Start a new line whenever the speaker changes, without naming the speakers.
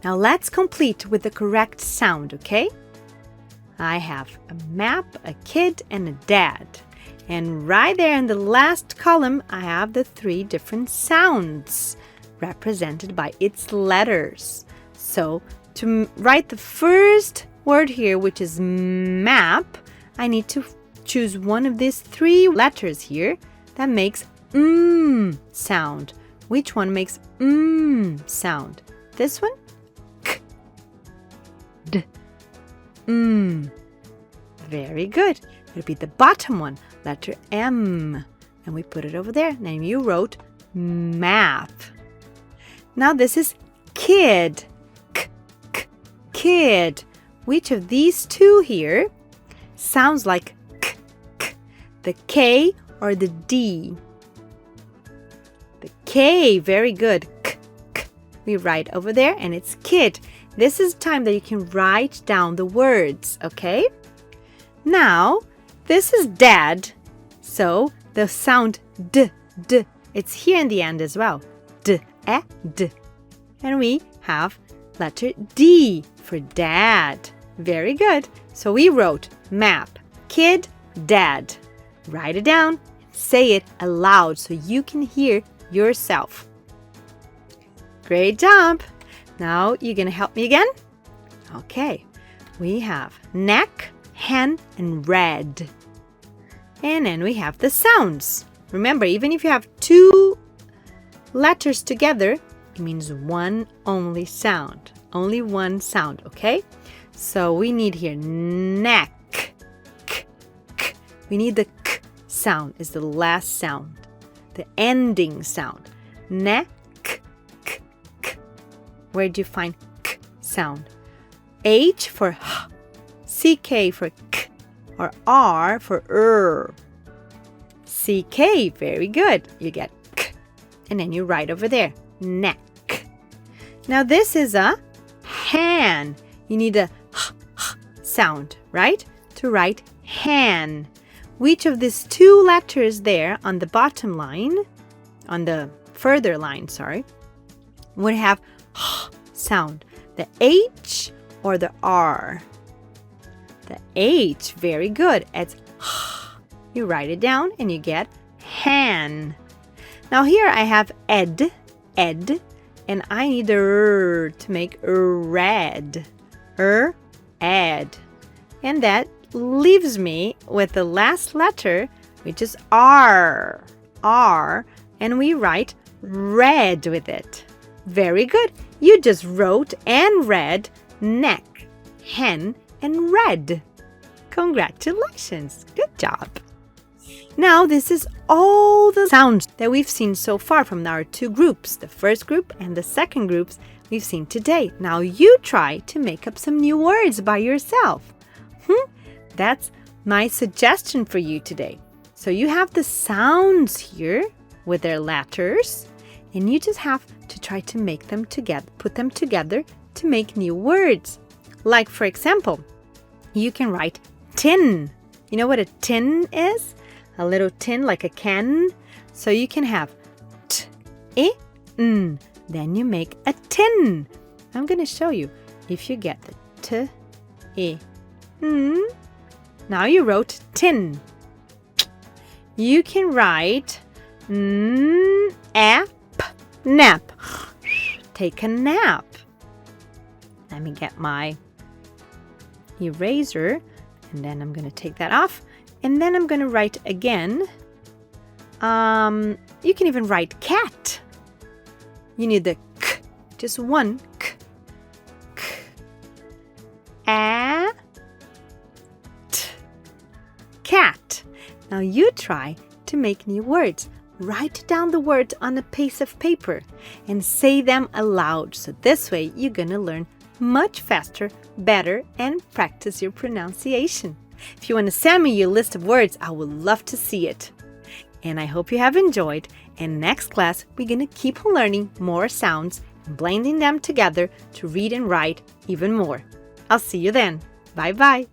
Now let's complete with the correct sound, okay? I have a map, a kid, and a dad. And right there in the last column, I have the 3 different sounds represented by its letters. So to write the first word here, which is map, I need to choose one of these 3 letters here that makes sound. Which one makes sound? This one? K. D. Very good. It'll be the bottom one, letter M. And we put it over there. Now you wrote map. Now this is kid. K, k, kid. Which of these 2 here sounds like k, k? The K or the D? The K, very good. K, k. We write over there and it's kid. This is time that you can write down the words, okay? Now, this is dad. So the sound d, it's here in the end as well. D, d. And we have letter D for dad. Very good. So we wrote map, kid, dad. Write it down, say it aloud so you can hear yourself. Great job. Now you're going to help me again? Okay. We have neck, hen, and red. And then we have the sounds. Remember, even if you have 2 letters together, it means one only sound. Only one sound, okay? So we need here neck. K, k. We need the k sound is the last sound. The ending sound. Neck, k, k. Where do you find k sound? H for h, CK for k, or R for CK, very good. You get k, and then you write over there, neck. Now this is a hen. You need a h sound, right? To write hen. Which of these 2 letters there on the bottom line, on the further line, sorry, would have h sound? The H or the R? The H, very good. It's h. You write it down and you get hen. Now here I have ed, and I need the r to make red. Ed. And that leaves me with the last letter, which is R. And we write red with it. Very good. You just wrote and read neck, hen, and red. Congratulations. Good job. Now this is all the sounds that we've seen so far from our 2 groups, the first group and the second groups we've seen today. Now you try to make up some new words by yourself. That's my suggestion for you today. So you have the sounds here with their letters, and you just have to try to make them together, put them together to make new words. Like, for example, you can write tin. You know what a tin is? A little tin like a can. So you can have t, I, n. Then you make a tin. I'm going to show you. If you get the t, I, n. Now you wrote tin. You can write nap, nap. Take a nap. Let me get my eraser, and then I'm going to take that off. And then I'm going to write again. You can even write cat. You need the k, just one k. A, t, cat. Now you try to make new words. Write down the words on a piece of paper and say them aloud. So this way you're going to learn much faster, better, and practice your pronunciation. If you want to send me your list of words, I would love to see it. And I hope you have enjoyed. In next class, we're going to keep learning more sounds and blending them together to read and write even more. I'll see you then. Bye-bye.